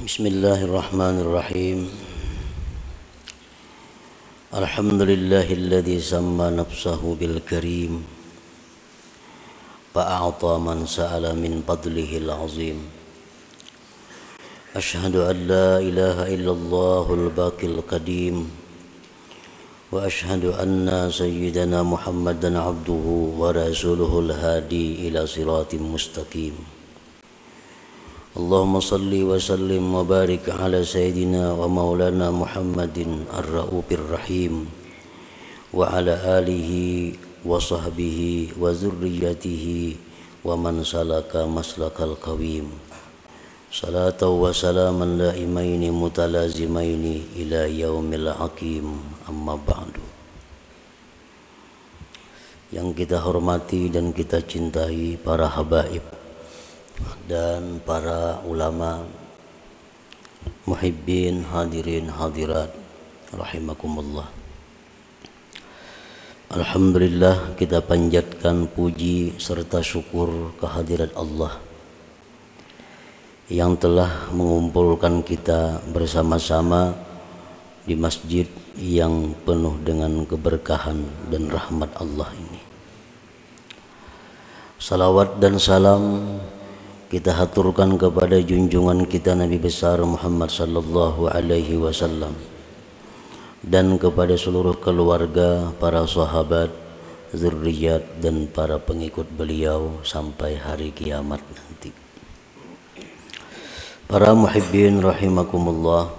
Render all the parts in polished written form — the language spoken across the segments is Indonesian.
Bismillahirrahmanirrahim. Alhamdulillahilladzi samma nafsahu bil karim fa'a'ta man sa'ala min fadlihil azim. Ashhadu an la ilaha illallahul baqil qadim wa ashhadu anna sayyidana Muhammadan abduhu wa rasuluhul hadi ila siratim mustaqim. Allahumma salli wa sallim wa barik ala sayyidina wa maulana Muhammadin ar-ra'ufir rahim wa ala alihi wa sahbihi wa zurriyatihi wa man salaka maslakal qawim. Salatan wa salaman laimaini mutalazimaini ila yaumil hakim, amma ba'du. Yang kita hormati dan kita cintai para habaib dan para ulama, muhibbin, hadirin, hadirat, rahimakumullah. Alhamdulillah, kita panjatkan puji serta syukur kehadirat Allah yang telah mengumpulkan kita bersama-sama di masjid yang penuh dengan keberkahan dan rahmat Allah ini. Salawat dan salam kita haturkan kepada junjungan kita Nabi besar Muhammad sallallahu alaihi wasallam dan kepada seluruh keluarga, para sahabat, zurriyat dan para pengikut beliau sampai hari kiamat nanti. Para muhibbin rahimakumullah,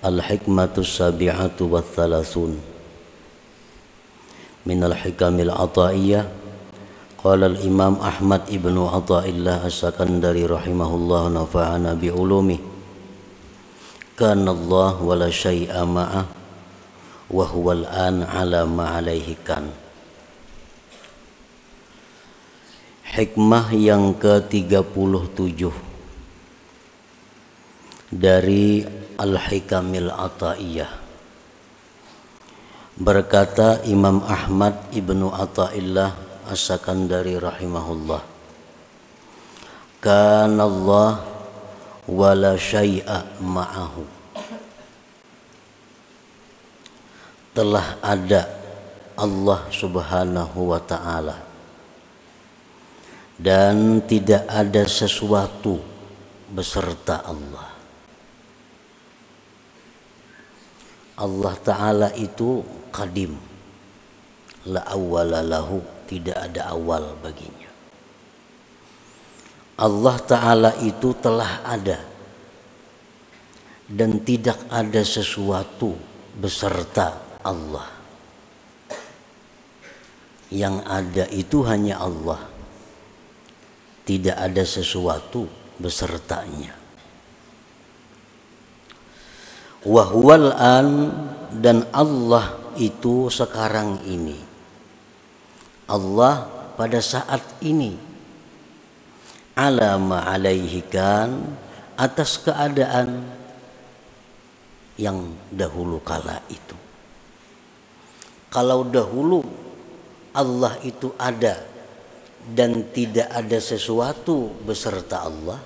al-hikmatus sabi'atu wa thalathun minal hikamil ataiyah. Qala al-Imam Ahmad ibnu Athaillah as-Sakandari rahimahullah nafa'ana bi'ulumih. Kana Allah wa la syai'a ma'ah wa huwa al-an ala ma'alaihi kan. Hikmah yang ke-37 dari Al-Hikamil Ataiyah. Berkata Imam Ahmad ibnu Athaillah As-Sakandari rahimahullah, kana Allah wa la syai'a ma'ahu. Telah ada Allah subhanahu wa ta'ala dan tidak ada sesuatu beserta Allah. Allah ta'ala itu qadim, la awwala lahu, tidak ada awal baginya. Allah Ta'ala itu telah ada dan tidak ada sesuatu beserta Allah. Yang ada itu hanya Allah, tidak ada sesuatu besertanya. Wa huwal an, dan Allah itu sekarang ini, Allah pada saat ini, ala ma'alaihi kan, atas keadaan yang dahulu kala itu. Kalau dahulu Allah itu ada dan tidak ada sesuatu beserta Allah,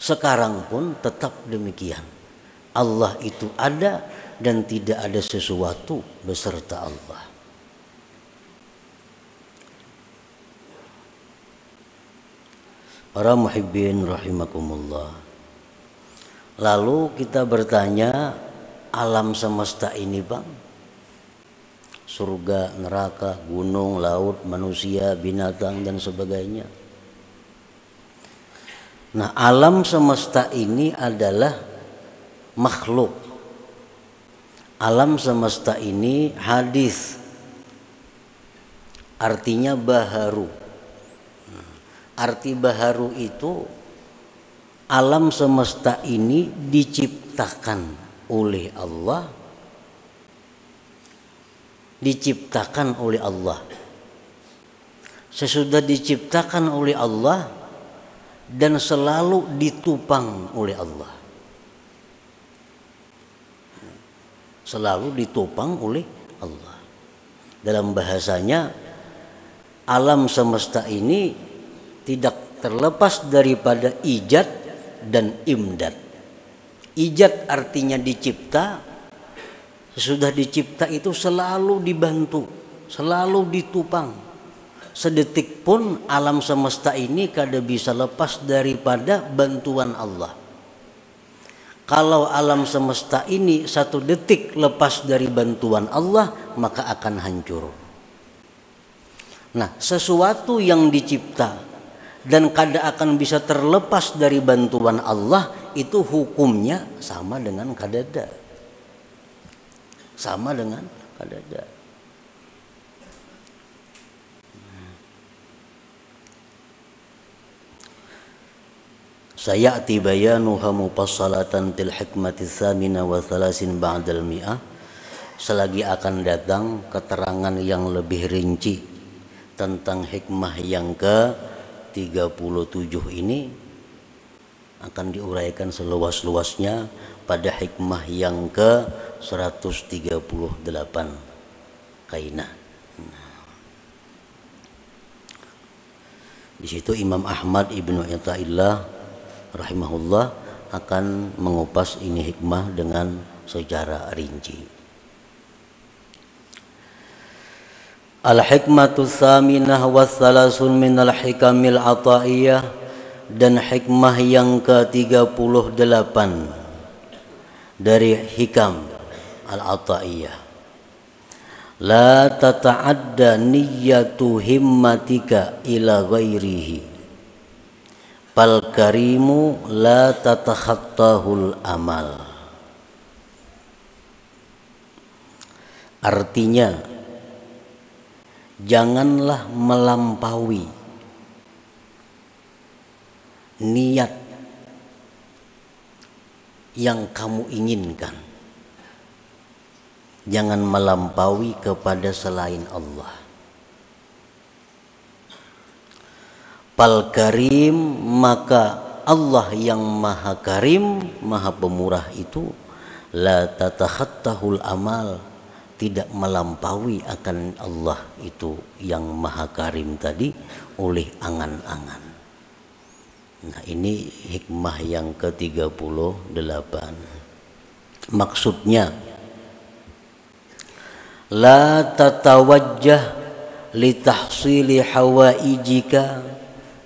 sekarang pun tetap demikian. Allah itu ada dan tidak ada sesuatu beserta Allah. Para muhibbin rahimakumullah. Lalu kita bertanya, alam semesta ini bang, surga, neraka, gunung, laut, manusia, binatang dan sebagainya. Nah, alam semesta ini adalah makhluk. Alam semesta ini hadis, artinya baharu. Arti baharu itu alam semesta ini diciptakan oleh Allah, diciptakan oleh Allah. Sesudah diciptakan oleh Allah dan selalu ditopang oleh Allah. Selalu ditopang oleh Allah. Dalam bahasanya, alam semesta ini tidak terlepas daripada ijad dan imdad. Ijad artinya dicipta, sesudah dicipta itu selalu dibantu, selalu ditupang. Sedetik pun alam semesta ini kada bisa lepas daripada bantuan Allah. Kalau alam semesta ini satu detik lepas dari bantuan Allah, maka akan hancur. Nah, sesuatu yang dicipta dan kada akan bisa terlepas dari bantuan Allah, itu hukumnya sama dengan kadada. Sama dengan kadada. Sayati bayanuha mufassalatan til hikmati tsamina wa thalasin ba'dal mi'ah. Selagi akan datang keterangan yang lebih rinci tentang hikmah yang ke-37 ini, akan diuraikan seluas-luasnya pada hikmah yang ke-138 kainah. Di situ Imam Ahmad Ibnu Athaillah rahimahullah akan mengupas ini hikmah dengan secara rinci. Al-hikmatu tsaminah wa thalasun minal hikamil ataiyah, dan hikmah yang ke-38 dari hikam al-ataiyah. La tata'adda niyyatu himmatika ila ghairihi, fal karimu la tatakhattahul amal. Artinya, janganlah melampaui niat yang kamu inginkan. Jangan melampaui kepada selain Allah. Fal karim, maka Allah yang maha karim, maha pemurah itu, la tatakhattahul amal, tidak melampaui akan Allah itu yang maha karim tadi oleh angan-angan. Nah, ini hikmah yang ke-38. Maksudnya, la tatawajjah li tahsili hawaijika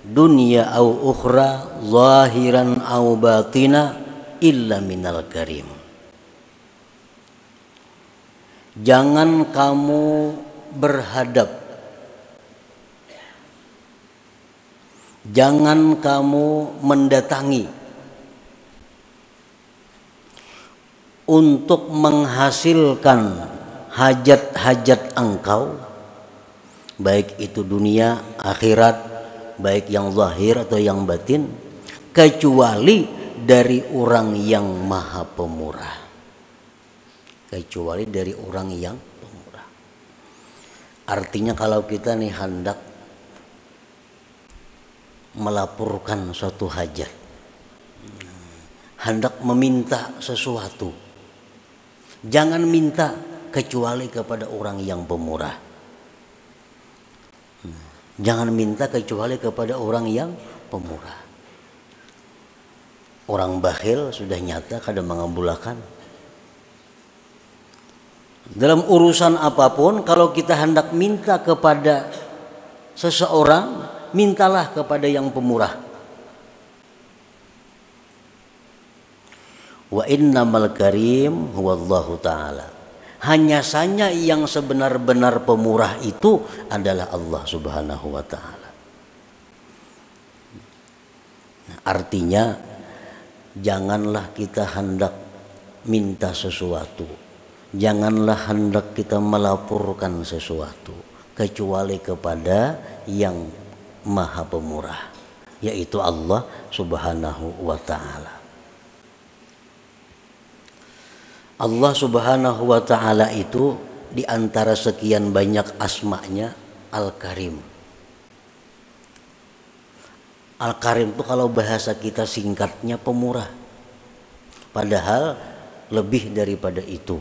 dunya au ukhra zahiran au batina illa minal karim. Jangan kamu berhadap, jangan kamu mendatangi untuk menghasilkan hajat-hajat engkau, baik itu dunia, akhirat, baik yang zahir atau yang batin, kecuali dari orang yang maha pemurah. Kecuali dari orang yang pemurah. Artinya kalau kita nih hendak melaporkan suatu hajat, hendak meminta sesuatu, jangan minta kecuali kepada orang yang pemurah. Jangan minta kecuali kepada orang yang pemurah. Orang bakhil sudah nyata kada mengabulkan. Dalam urusan apapun, kalau kita hendak minta kepada seseorang, mintalah kepada yang pemurah. Wa innamal karim huwallahu ta'ala. Hanya saja yang sebenar-benar pemurah itu adalah Allah Subhanahu wa ta'ala. Artinya, janganlah kita hendak minta sesuatu, janganlah hendak kita melaporkan sesuatu kecuali kepada yang maha pemurah, yaitu Allah Subhanahu wa ta'ala. Allah Subhanahu wa ta'ala itu di antara sekian banyak asma'nya Al-Karim. Al-Karim itu kalau bahasa kita singkatnya pemurah. Padahal lebih daripada itu.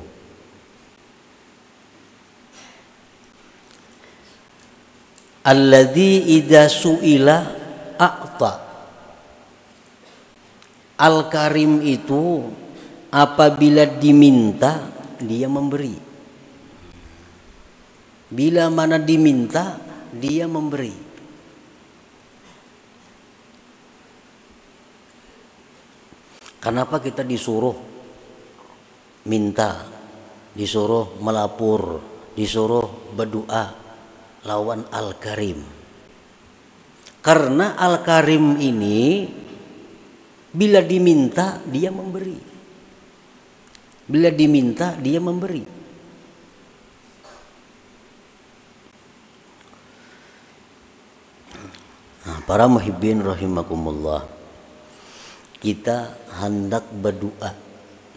Alladzi idza su'ila a'ta. Al-Karim itu apabila diminta dia memberi. Bila mana diminta dia memberi. Kenapa kita disuruh minta, disuruh melapor, disuruh berdoa lawan Al-Karim? Karena Al-Karim ini bila diminta dia memberi. Bila diminta dia memberi. Nah, para muhibbin rahimakumullah, kita hendak berdoa.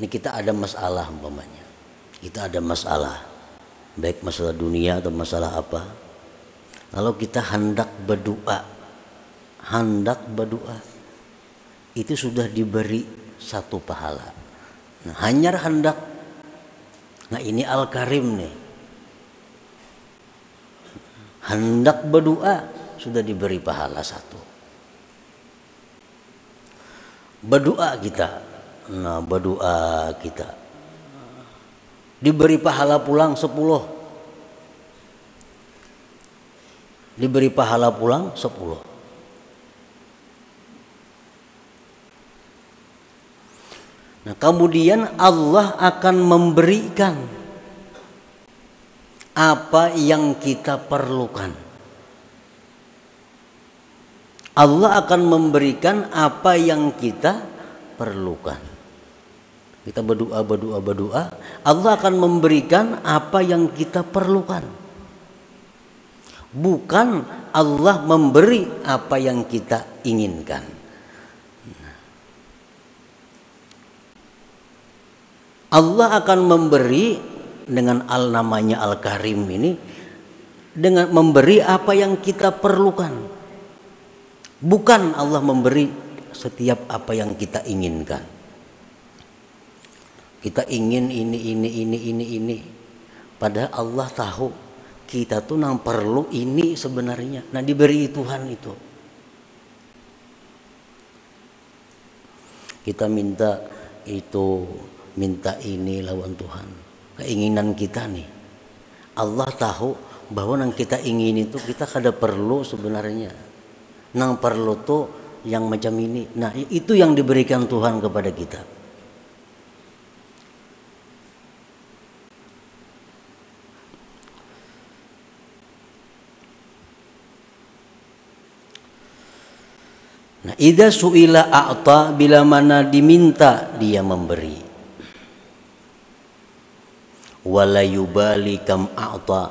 Ini kita ada masalah umpamanya. Kita ada masalah, baik masalah dunia atau masalah apa. Lalu kita hendak berdoa, itu sudah diberi satu pahala. Nah, hanya hendak. Nah, ini Al-Karim nih. Hendak berdoa sudah diberi pahala satu. Berdoa kita. Nah, berdoa kita diberi pahala pulang 10. Diberi pahala pulang 10. Nah, kemudian Allah akan memberikan apa yang kita perlukan. Allah akan memberikan apa yang kita perlukan. Kita berdoa, Allah akan memberikan apa yang kita perlukan. Bukan Allah memberi apa yang kita inginkan. Allah akan memberi dengan namanya Al-Karim ini, dengan memberi apa yang kita perlukan. Bukan Allah memberi setiap apa yang kita inginkan. Kita ingin ini. Padahal Allah tahu kita tuh nang perlu ini sebenarnya. Nah, diberi Tuhan itu. Kita minta itu, minta ini lawan Tuhan. Keinginan kita nih. Allah tahu bahwa nang kita ingin itu kita kada perlu sebenarnya. Nang perlu tuh yang macam ini. Nah, itu yang diberikan Tuhan kepada kita. Nah, idza suila a'ta, bila mana diminta dia memberi. Wala yubali kam a'ta,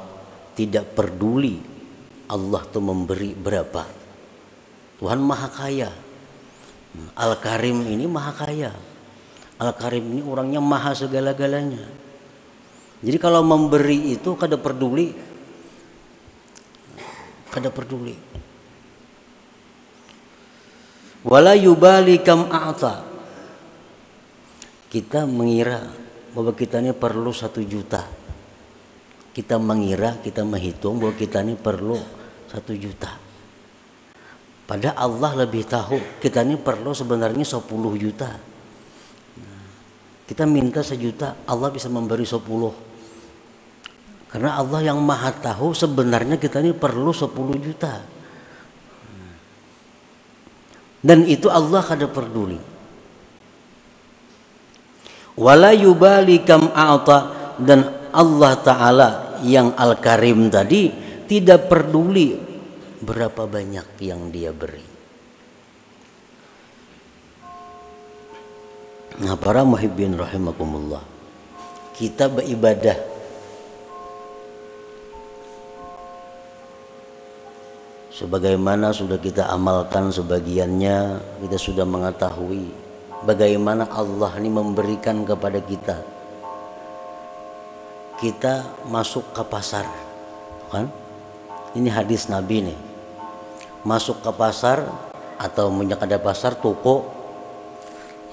tidak peduli Allah tuh memberi berapa. Tuhan maha kaya. Al-Karim ini maha kaya. Al-Karim ini orangnya maha segala-galanya. Jadi kalau memberi itu kada peduli. Wala yubali kam a'ta. Kita mengira bahwa kita ini perlu 1 juta. Kita mengira, kita menghitung bahwa kita ini perlu 1 juta. Padahal Allah lebih tahu kita ini perlu sebenarnya 10 juta. Kita minta 1 juta, Allah bisa memberi 10. Karena Allah yang maha tahu sebenarnya kita ini perlu 10 juta. Dan itu Allah kada peduli. Wala yubali kam a'ta, dan Allah Ta'ala yang Al-Karim tadi tidak peduli berapa banyak yang dia beri. Nah, para muhibbin rahimakumullah, kita beribadah sebagaimana sudah kita amalkan sebagiannya, kita sudah mengetahui bagaimana Allah ini memberikan kepada kita. Kita masuk ke pasar, kan? Ini hadis Nabi nih. Masuk ke pasar atau ada pasar toko,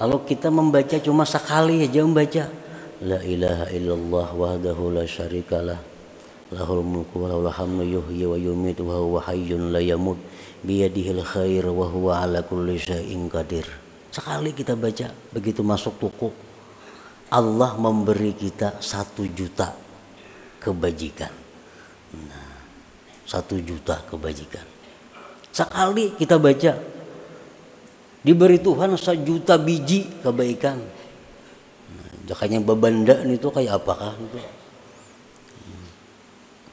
lalu kita membaca cuma sekali aja membaca la ilaha illallah wahdahu la syarikalah lahul mulku wa lahul hamdu yuhyi wa yumiitu wa huwa hayyun la yamut biyadihil khair wa huwa ala kulli syai'in qadir. Sekali kita baca, begitu masuk toko, Allah memberi kita 1 juta kebajikan. Nah, 1 juta kebajikan. Sekali kita baca, diberi Tuhan 1 juta biji kebaikan. Nah, jakanya babanda itu kayak apakah itu?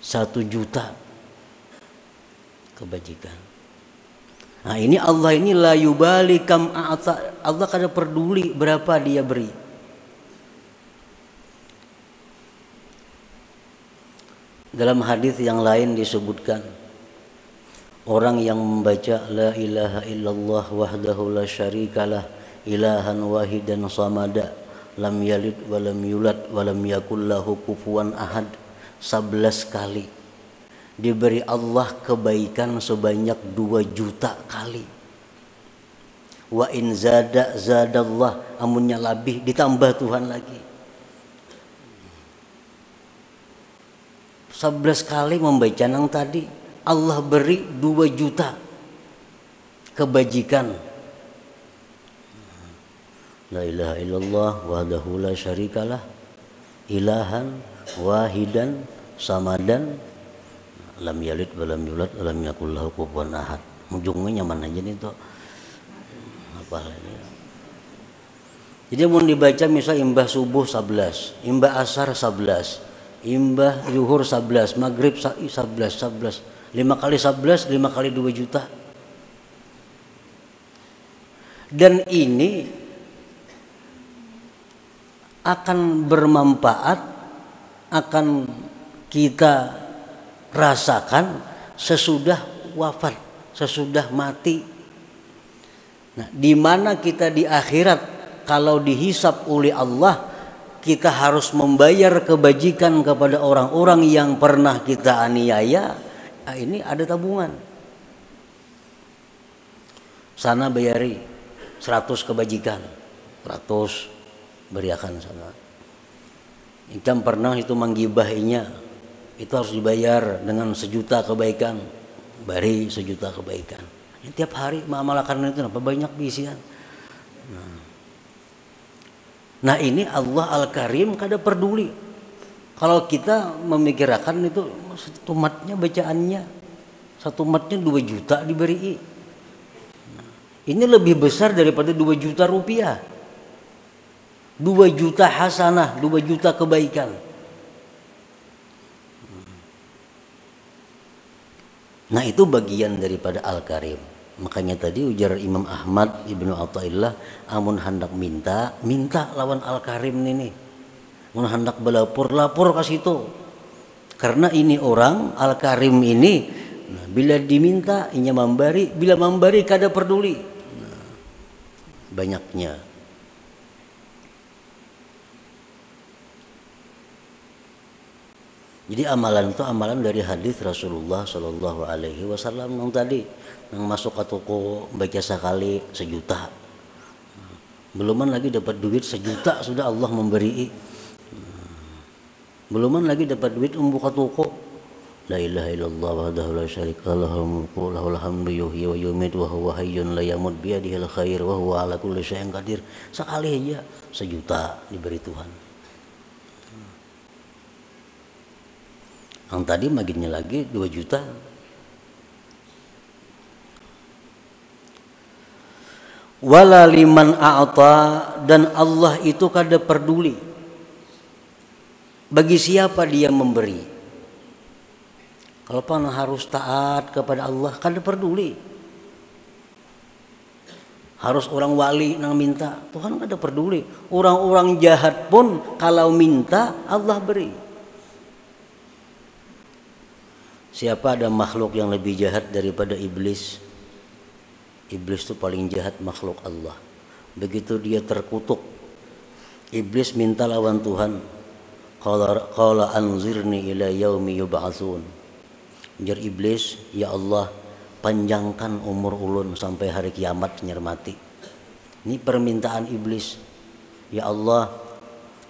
1 juta kebajikan. Nah ini Allah ini la yubali kam a'ta. Allah kada peduli berapa dia beri. Dalam hadis yang lain disebutkan, orang yang membaca la ilaha illallah wahdahu la syarikalah ilahan wahidan samada lam yalid wa lam yulad wa lam yakul lahu kufuwan ahad 11 kali, diberi Allah kebaikan sebanyak 2 juta kali. Wa in zada zadallah, amunnya lebih ditambah Tuhan lagi. 11 kali membaca nang tadi, Allah beri 2 juta kebajikan. La ilaha illallah wahdahu la syarikalah ilahan wahidan samadan lam yalid wa lam yulad wa lam yakul lahu kufuwan ahad. Ujungnya nyaman aja nih tuh. Apa ini? Jadi mau dibaca misal imbah subuh 11, imbah asar 11, imbah zuhur 11, maghrib 11, 5 kali 11, 5 kali 2 juta. Dan ini akan bermanfaat, akan kita rasakan sesudah wafat, sesudah mati. Nah, di mana kita di akhirat kalau dihisab oleh Allah, kita harus membayar kebajikan kepada orang-orang yang pernah kita aniaya. Nah, ini ada tabungan. Sana bayari 100 kebajikan, 100 beriakan sana. Ikam pernah itu menggibahinya, itu harus dibayar dengan 1 juta kebaikan, bari 1 juta kebaikan. Ini tiap hari mengamalkan itu apa banyak bisian. Nah ini Allah Al-Karim kada peduli. Kalau kita memikirkan itu 1 matnya bacaannya, 1 matnya 2 juta diberi. Ini lebih besar daripada 2 juta rupiah. 2 juta hasanah, 2 juta kebaikan. Nah itu bagian daripada Al-Karim. Makanya tadi ujar Imam Ahmad Ibnu Athaillah, amun hendak minta lawan Al-Karim ini. Amun hendak lapor ke situ. Karena ini orang Al-Karim ini, nah, bila diminta inya memberi, bila memberi kada peduli. Nah, banyaknya. Jadi amalan itu amalan dari hadis Rasulullah Shallallahu Alaihi Wasallam yang tadi, yang masuk ke toko baca sekali 1 juta, beluman lagi dapat duit 1 juta sudah Allah memberi, beluman lagi dapat duit membuka toko, la ilaha illallah wahdahu la syarika lahu mulku lahul hamdu yuhyi wa yumiitu wa huwa hayyun la yamut biyadihil khair wa huwa ala kulli syai'in qadir. Sekali aja 1 juta diberi Tuhan. Yang tadi maginnya lagi 2 juta. Wala liman a'ta, dan Allah itu kada peduli bagi siapa dia memberi. Kalau pan harus taat kepada Allah, kada peduli. Harus orang wali nang minta, Tuhan kada peduli. Orang-orang jahat pun kalau minta Allah beri. Siapa ada makhluk yang lebih jahat daripada iblis? Iblis itu paling jahat makhluk Allah. Begitu dia terkutuk, iblis minta lawan Tuhan, qala anzirni ila yaumi yub'atsun. Jar iblis, ya Allah, panjangkan umur ulun sampai hari kiamat nyermati. Ini permintaan iblis. Ya Allah,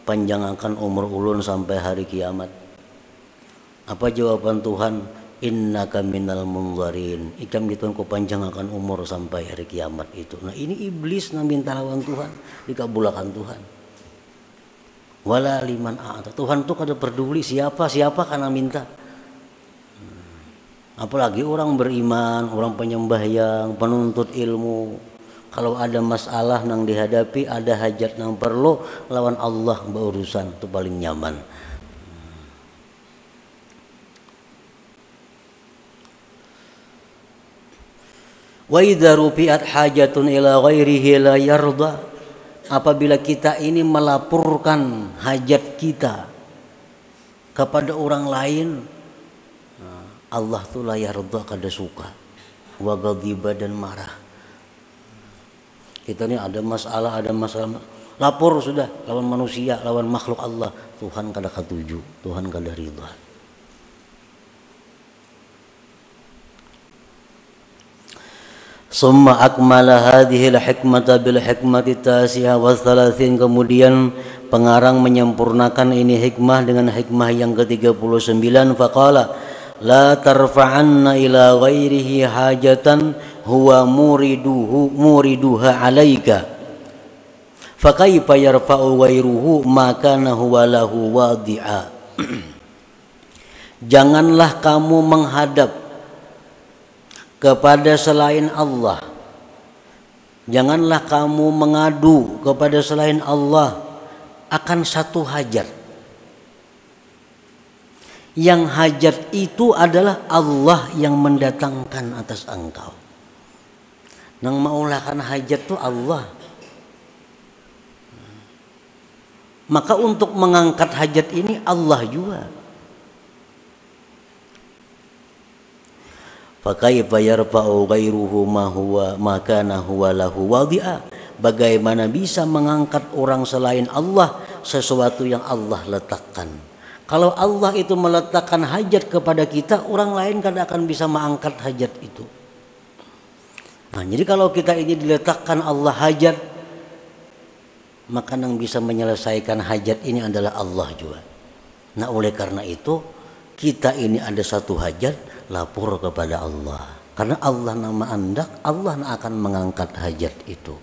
panjangkan umur ulun sampai hari kiamat. Apa jawaban Tuhan? innaka minal munzarin, ikam dituan ku panjangkan umur sampai hari kiamat itu. Nah ini iblis na minta lawan Tuhan, dikabulakan Tuhan. Wala liman a'ta, Tuhan tuh kada peduli siapa karena minta. Apalagi orang beriman, orang penyembahyang, penuntut ilmu, kalau ada masalah nang dihadapi, ada hajat nang perlu lawan Allah berurusan, itu paling nyaman. Wa idza rufi'at hajatun ila ghairihi la yarda, apabila kita ini melaporkan hajat kita kepada orang lain, Allah tuh la yarda, kada suka, wa ghadiba, dan marah. Kita ini ada masalah, lapor sudah lawan manusia, lawan makhluk Allah, Tuhan kada katuju, Tuhan kada ridha. Summa akmala hadhil hikmata bil hikmati tasi'ah wa thalathin, kemudian pengarang menyempurnakan ini hikmah dengan hikmah yang ke-39. Faqala la tarfa'anna ila ghairihi hajatan huwa muriduha alaika fakaifa yarfa'u ghairuhu ma kana huwa lahu wadi'a. Janganlah kamu menghadap kepada selain Allah, janganlah kamu mengadu kepada selain Allah akan satu hajat, yang hajat itu adalah Allah yang mendatangkan atas engkau. Nang maulakan hajat itu Allah. Maka untuk mengangkat hajat ini Allah juga. Fakaifa yarfa'u ghairuhu ma kana huwa lahu wadi'a. Bagaimana bisa mengangkat orang selain Allah sesuatu yang Allah letakkan? Kalau Allah itu meletakkan hajat kepada kita, orang lain kan akan bisa mengangkat hajat itu. Nah, jadi kalau kita ini diletakkan Allah hajat, maka yang bisa menyelesaikan hajat ini adalah Allah juga. Nah, oleh karena itu kita ini ada satu hajat, lapor kepada Allah. Karena Allah nama andak, Allah akan mengangkat hajat itu.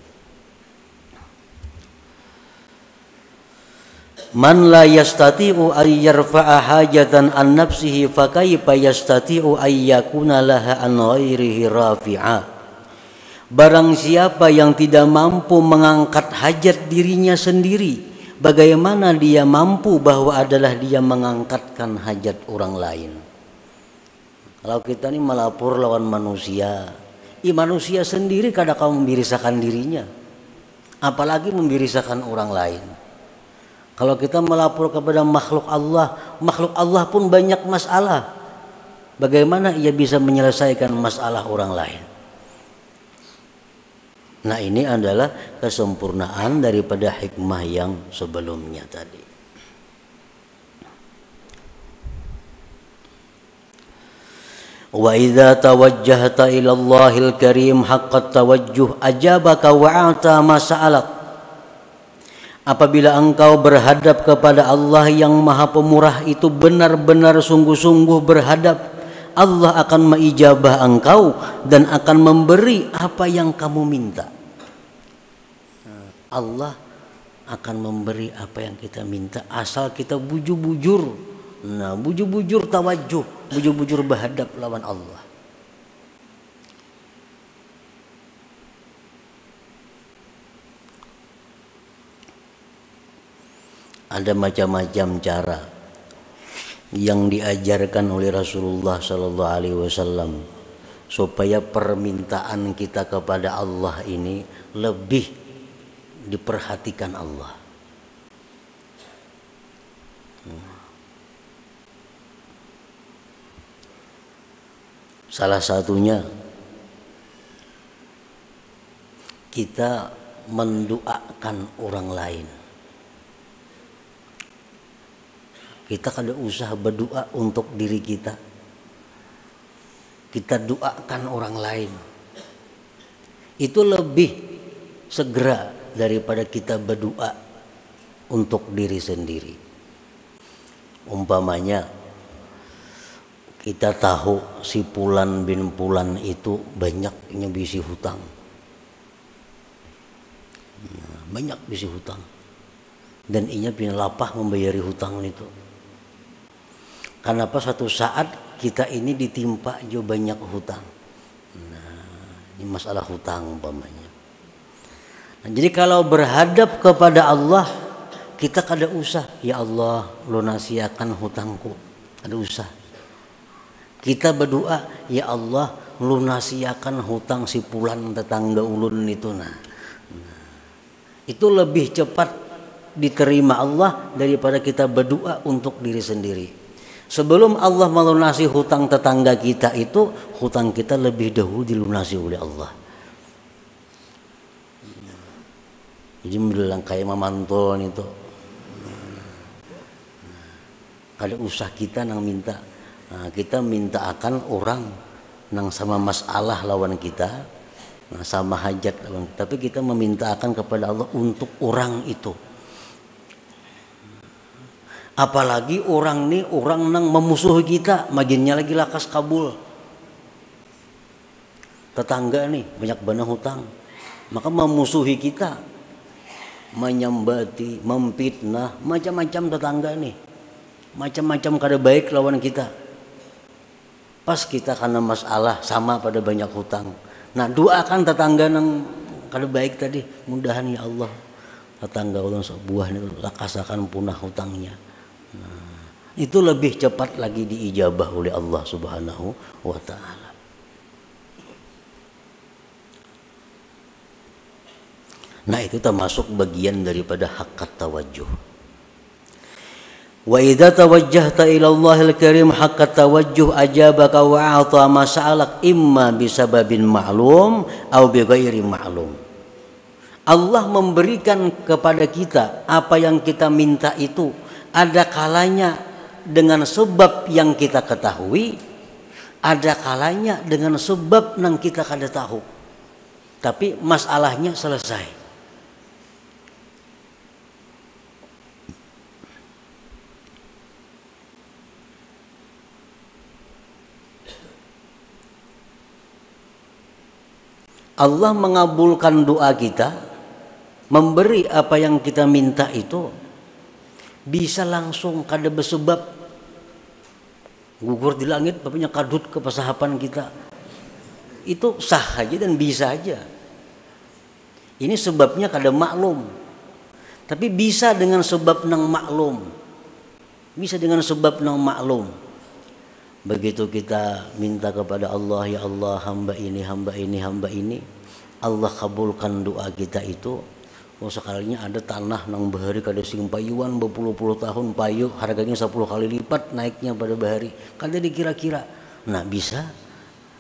Man la yastati'u ay yarfa'a hajatan an nafsihi fa kayfa yastati'u ay yakuna laha an ghairihi rafi'a. Barang siapa yang tidak mampu mengangkat hajat dirinya sendiri, bagaimana dia mampu bahwa adalah dia mengangkatkan hajat orang lain? Kalau kita ini melapor lawan manusia, manusia sendiri kadang kau membirisakan dirinya, apalagi membirisakan orang lain. Kalau kita melapor kepada makhluk Allah pun banyak masalah. Bagaimana ia bisa menyelesaikan masalah orang lain? Nah, ini adalah kesempurnaan daripada hikmah yang sebelumnya tadi. Wa idza tawajjahta ila Allahil Karim haqqat tawajjuh ajabaka wa a'ta ma sa'alak. Apabila engkau berhadap kepada Allah yang Maha Pemurah itu benar-benar sungguh-sungguh berhadap, Allah akan mengijabah engkau dan akan memberi apa yang kamu minta. Allah akan memberi apa yang kita minta asal kita bujur-bujur. Nah, bujur-bujur tawajjuh, bujur-bujur berhadap lawan Allah. Ada macam-macam cara yang diajarkan oleh Rasulullah Sallallahu Alaihi Wasallam supaya permintaan kita kepada Allah ini lebih diperhatikan Allah. Salah satunya kita mendoakan orang lain. Kita kada usah berdoa untuk diri kita. Kita doakan orang lain. Itu lebih segera daripada kita berdoa untuk diri sendiri. Umpamanya Kita tahu si Fulan bin Fulan itu banyaknya bisi hutang. Banyak bisi hutang. Dan inya punya lapah membayari hutang itu. Kenapa suatu saat kita ini ditimpa jo banyak hutang. Ini masalah hutang umpamanya. Jadi kalau berhadap kepada Allah, kita kada usah, ya Allah lunasi akan hutangku. Kada usah. Kita berdoa, ya Allah lunasi akan hutang si Fulan tetangga ulun itu. Itu lebih cepat diterima Allah daripada kita berdoa untuk diri sendiri. Sebelum Allah melunasi hutang tetangga kita itu, hutang kita lebih dahulu dilunasi oleh Allah. Jadi bilang kayak mamantul itu, ada usah kita nang minta. Kita minta akan orang nang sama masalah lawan kita, sama hajat lawan, tapi kita meminta akan kepada Allah untuk orang itu. Apalagi orang nih, orang nang memusuhi kita, maginnya lagi lakas kabul. Tetangga nih banyak bana hutang, maka memusuhi kita, menyambati, memfitnah, macam-macam tetangga nih, macam-macam kada baik lawan kita. Pas kita karena masalah sama pada banyak hutang. Nah doakan tetangga nang kada baik tadi, mudahan ya Allah tetangga ulun sebuah ini lakasakan punah hutangnya. Itu lebih cepat lagi diijabah oleh Allah Subhanahu wa ta'ala. Nah itu termasuk bagian daripada haqqat tawajjuh. Wa idza tawajjahta ila Allahil karim haqqat tawajjuh ajabaka wa a'ta ma sa'alak imma bisababin ma'lum aw bighairi ma'lum. Allah memberikan kepada kita apa yang kita minta itu, ada kalanya dengan sebab yang kita ketahui, ada kalanya dengan sebab yang kita kada tahu. Tapi masalahnya selesai. Allah mengabulkan doa kita, memberi apa yang kita minta itu bisa langsung kada bersebab gugur di langit bapaknya kadut ke pesahapan kita. Itu sah aja dan bisa aja. Ini sebabnya kada maklum. Tapi bisa dengan sebab nang maklum. Bisa dengan sebab nang maklum. Begitu kita minta kepada Allah, ya Allah hamba ini, hamba ini, hamba ini, Allah kabulkan doa kita itu. Oh sekalinya ada tanah nang bahari kada sing payuan berpuluh-puluh tahun payu harganya 10 kali lipat naiknya pada bahari. Kada dikira-kira. Nah bisa.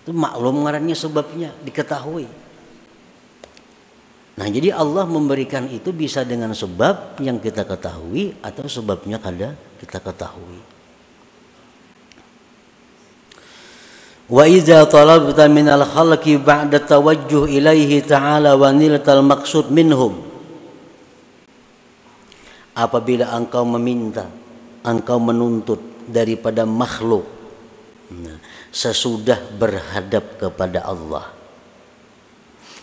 Itu maklum ngarannya sebabnya diketahui. Nah jadi Allah memberikan itu bisa dengan sebab yang kita ketahui atau sebabnya kada kita ketahui. Wa idza talabta minal khalqi ba'da tawajjuh ilaihi ta'ala wa niltal maqsud minhum. Apabila engkau meminta, engkau menuntut daripada makhluk sesudah berhadap kepada Allah,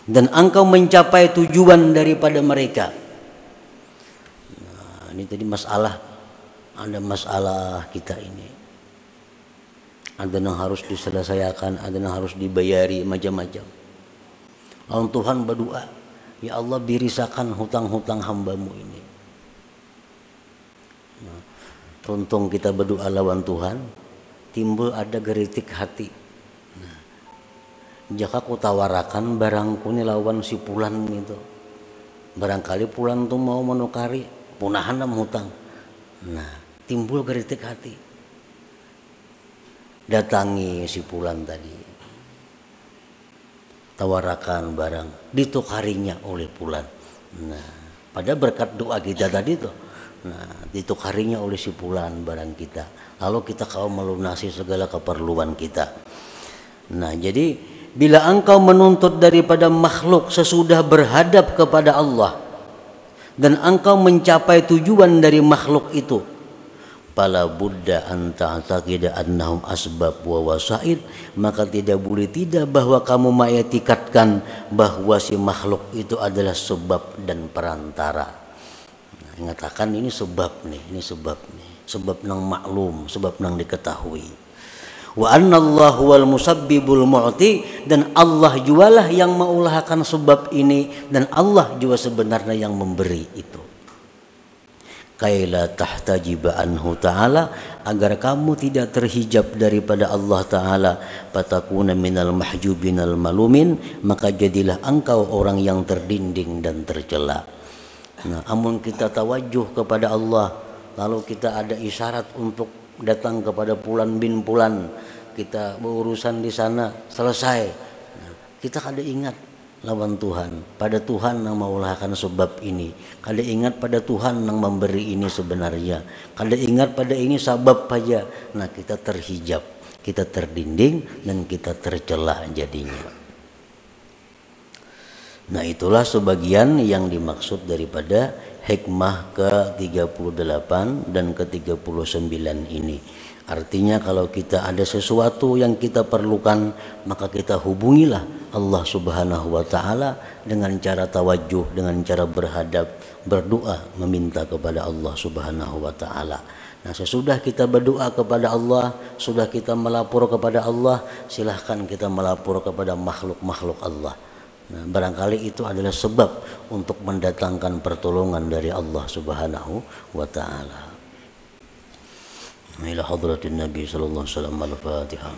dan engkau mencapai tujuan daripada mereka. Nah, ini tadi masalah, ada masalah kita ini. Ada yang harus diselesaikan, ada yang harus dibayari, macam-macam. Lalu Tuhan berdoa, ya Allah birisakan hutang-hutang hambamu ini. Nah, tuntung kita berdoa lawan Tuhan, timbul ada geritik hati. Nah, jika ku tawarakan barangku ini lawan si Fulan itu, barangkali Fulan tuh mau menukari punahan dalam hutang. Nah, timbul geritik hati. Datangi si Fulan tadi, tawarakan barang, ditukarinya oleh Fulan. Nah, pada berkat doa kita tadi tuh, nah ditukarinya oleh si Fulan barang kita. Lalu kita kau melunasi segala keperluan kita. Nah jadi bila engkau menuntut daripada makhluk sesudah berhadap kepada Allah, dan engkau mencapai tujuan dari makhluk itu, fala budda an ta'taqida annahum asbab wa wasaid, maka tidak boleh tidak bahwa kamu mengetikatkan bahwa si makhluk itu adalah sebab dan perantara. Mengatakan ini sebab nih, sebab nang maklum, sebab nang diketahui. Wa annallahu wal musabbibul mu'ti, dan Allah jualah yang mengulahkan sebab ini, dan Allah juga sebenarnya yang memberi itu. Kaila tahtajiba anhu ta'ala, agar kamu tidak terhijab daripada Allah Ta'ala, fatakuna minal mahjubinal malumin, maka jadilah engkau orang yang terdinding dan tercela. Nah, amun kita tawajuh kepada Allah, lalu kita ada isyarat untuk datang kepada Pulan bin Pulan, kita berurusan di sana selesai, nah, kita kada ingat lawan Tuhan, pada Tuhan yang mengulahkan sebab ini, kada ingat pada Tuhan yang memberi ini sebenarnya, kada ingat pada ini sebab saja. Nah, kita terhijab, kita terdinding, dan kita tercela jadinya. Nah, itulah sebagian yang dimaksud daripada hikmah ke-38 dan ke-39 ini. Artinya kalau kita ada sesuatu yang kita perlukan, maka kita hubungilah Allah Subhanahu wa Ta'ala dengan cara tawajuh, dengan cara berhadap, berdoa, meminta kepada Allah Subhanahu wa Ta'ala. Nah, sesudah kita berdoa kepada Allah, sudah kita melapor kepada Allah, silahkan kita melapor kepada makhluk-makhluk Allah. Nah, barangkali itu adalah sebab untuk mendatangkan pertolongan dari Allah Subhanahu wa Ta'ala. Ila hadratin Nabi sallallahu alaihi wasallam. Al-Fatihah.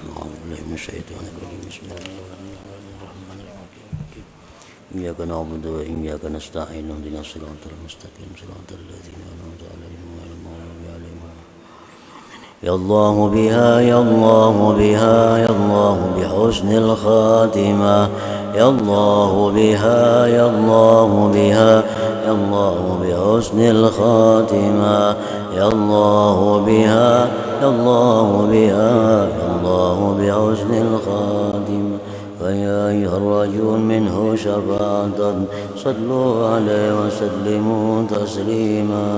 Iyyaka na'budu wa iyyaka nasta'in. Ihdinas siratal mustaqim. Siratal ladzina an'amta 'alaihim ghairil maghdubi 'alaihim. Ya Allah biha, ya Allah biha, ya Allah bihusnil khatimah. Ya Allah biha, ya Allah biha, ya Allah bihusnil khatimah. Ya Allah biha, ya Allah biha, ya Allah bihusnil khatimah. فيا أيها الرجل منه شفاعة صلوا عليه وسلموا تسليما.